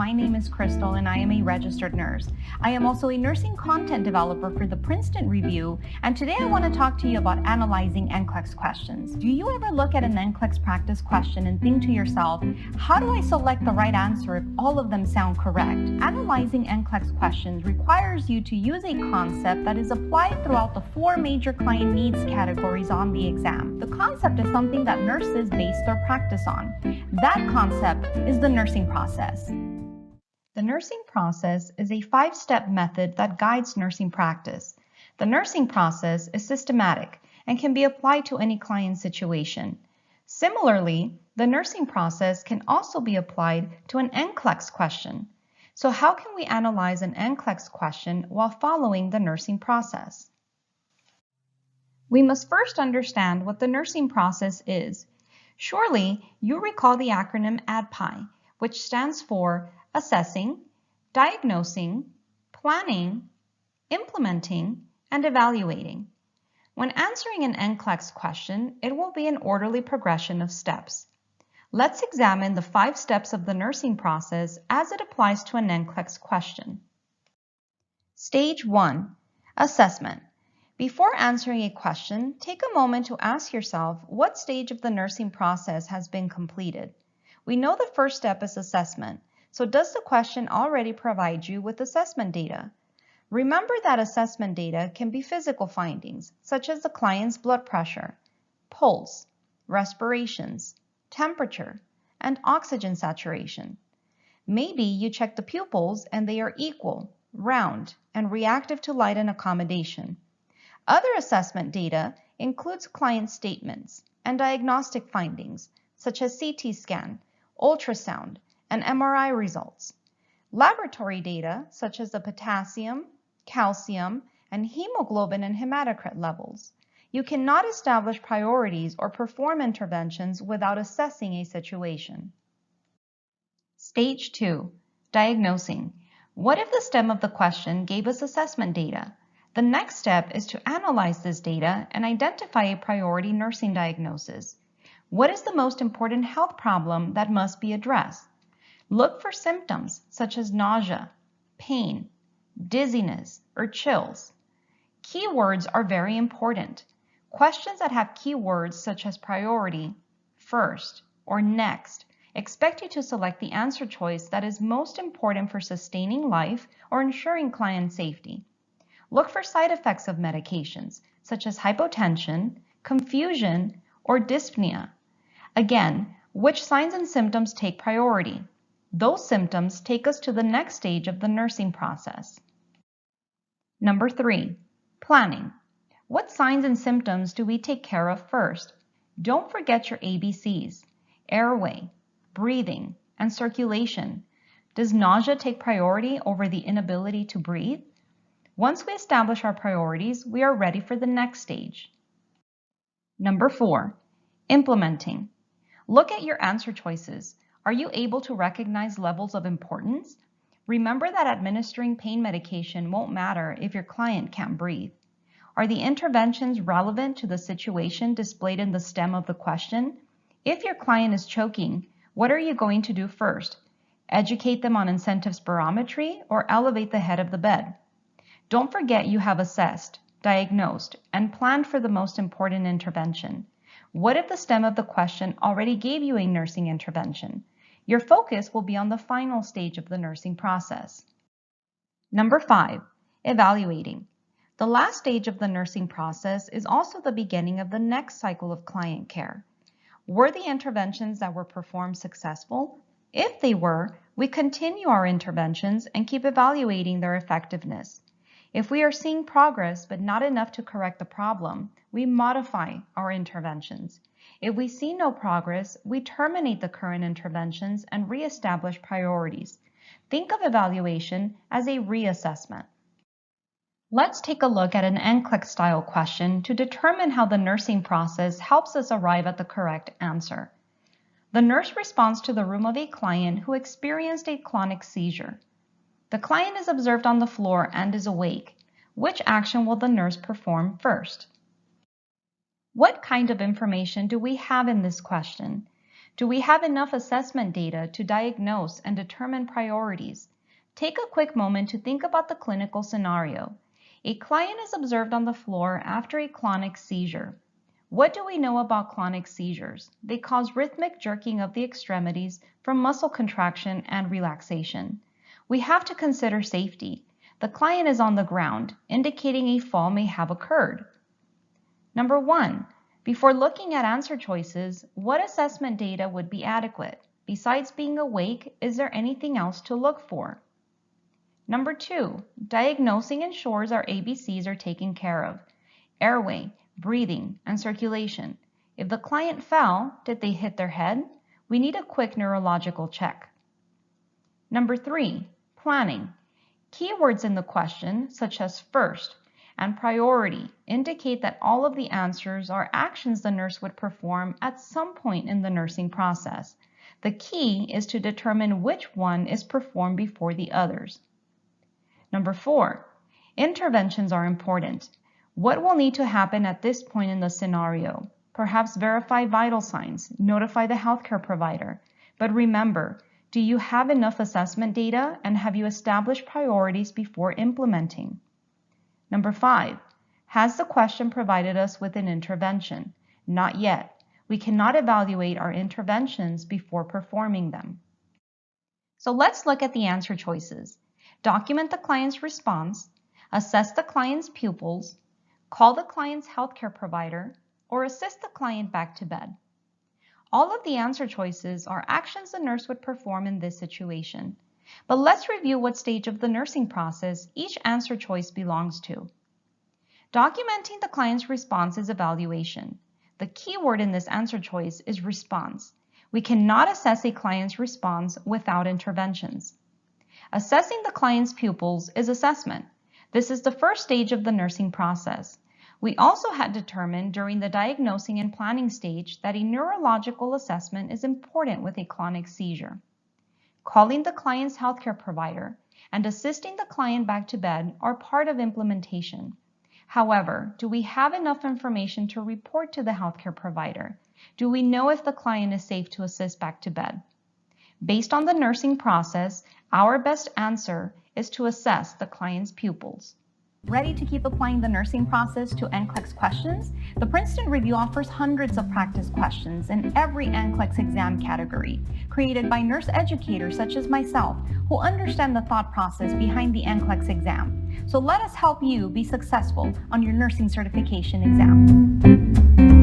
My name is Crystal and I am a registered nurse. I am also a nursing content developer for the Princeton Review, and today I want to talk to you about analyzing NCLEX questions. Do you ever look at an NCLEX practice question and think to yourself, how do I select the right answer if all of them sound correct? Analyzing NCLEX questions requires you to use a concept that is applied throughout the 4 major client needs categories on the exam. The concept is something that nurses base their practice on. That concept is the nursing process. The nursing process is a 5-step method that guides nursing practice. The nursing process is systematic and can be applied to any client situation. Similarly, the nursing process can also be applied to an NCLEX question. So how can we analyze an NCLEX question while following the nursing process? We must first understand what the nursing process is. Surely, you recall the acronym ADPI, which stands for Assessing, Diagnosing, Planning, Implementing, and Evaluating. When answering an NCLEX question, it will be an orderly progression of steps. Let's examine the 5 steps of the nursing process as it applies to an NCLEX question. Stage 1. Assessment. Before answering a question, take a moment to ask yourself what stage of the nursing process has been completed. We know the first step is assessment, so does the question already provide you with assessment data? Remember that assessment data can be physical findings, such as the client's blood pressure, pulse, respirations, temperature, and oxygen saturation. Maybe you check the pupils and they are equal, round, and reactive to light and accommodation. Other assessment data includes client statements and diagnostic findings, such as CT scan, ultrasound, and MRI results. Laboratory data, such as the potassium, calcium, and hemoglobin and hematocrit levels. You cannot establish priorities or perform interventions without assessing a situation. Stage 2. Diagnosing. What if the stem of the question gave us assessment data? The next step is to analyze this data and identify a priority nursing diagnosis. What is the most important health problem that must be addressed? Look for symptoms such as nausea, pain, dizziness, or chills. Keywords are very important. Questions that have keywords such as priority, first, or next expect you to select the answer choice that is most important for sustaining life or ensuring client safety. Look for side effects of medications, such as hypotension, confusion, or dyspnea. Again, which signs and symptoms take priority? Those symptoms take us to the next stage of the nursing process. Number 3, planning. What signs and symptoms do we take care of first? Don't forget your ABCs: airway, breathing, and circulation. Does nausea take priority over the inability to breathe? Once we establish our priorities, we are ready for the next stage. Number 4, implementing. Look at your answer choices. Are you able to recognize levels of importance? Remember that administering pain medication won't matter if your client can't breathe. Are the interventions relevant to the situation displayed in the stem of the question? If your client is choking, what are you going to do first? Educate them on incentive spirometry or elevate the head of the bed? Don't forget you have assessed, diagnosed, and planned for the most important intervention. What if the stem of the question already gave you a nursing intervention? Your focus will be on the final stage of the nursing process. Number 5, evaluating. The last stage of the nursing process is also the beginning of the next cycle of client care. Were the interventions that were performed successful? If they were, we continue our interventions and keep evaluating their effectiveness. If we are seeing progress but not enough to correct the problem, we modify our interventions. If we see no progress, we terminate the current interventions and reestablish priorities. Think of evaluation as a reassessment. Let's take a look at an NCLEX style question to determine how the nursing process helps us arrive at the correct answer. The nurse responds to the room of a client who experienced a clonic seizure. The client is observed on the floor and is awake. Which action will the nurse perform first? What kind of information do we have in this question? Do we have enough assessment data to diagnose and determine priorities? Take a quick moment to think about the clinical scenario. A client is observed on the floor after a clonic seizure. What do we know about clonic seizures? They cause rhythmic jerking of the extremities from muscle contraction and relaxation. We have to consider safety. The client is on the ground, indicating a fall may have occurred. Number 1. Before looking at answer choices, what assessment data would be adequate? Besides being awake, is there anything else to look for? Number 2. Diagnosing ensures our ABCs are taken care of. Airway, breathing, and circulation. If the client fell, did they hit their head? We need a quick neurological check. Number 3. Planning. Keywords in the question, such as first and priority, indicate that all of the answers are actions the nurse would perform at some point in the nursing process. The key is to determine which one is performed before the others. Number 4. Interventions are important. What will need to happen at this point in the scenario? Perhaps verify vital signs, notify the healthcare provider. But remember, do you have enough assessment data and have you established priorities before implementing? Number 5. Has the question provided us with an intervention? Not yet. We cannot evaluate our interventions before performing them. So let's look at the answer choices. Document the client's response, assess the client's pupils, call the client's healthcare provider, or assist the client back to bed. All of the answer choices are actions the nurse would perform in this situation. But let's review what stage of the nursing process each answer choice belongs to. Documenting the client's response is evaluation. The key word in this answer choice is response. We cannot assess a client's response without interventions. Assessing the client's pupils is assessment. This is the first stage of the nursing process. We also had determined during the diagnosing and planning stage that a neurological assessment is important with a clonic seizure. Calling the client's healthcare provider and assisting the client back to bed are part of implementation. However, do we have enough information to report to the healthcare provider? Do we know if the client is safe to assist back to bed? Based on the nursing process, our best answer is to assess the client's pupils. Ready to keep applying the nursing process to NCLEX questions? The Princeton Review offers hundreds of practice questions in every NCLEX exam category, created by nurse educators such as myself, who understand the thought process behind the NCLEX exam. So let us help you be successful on your nursing certification exam.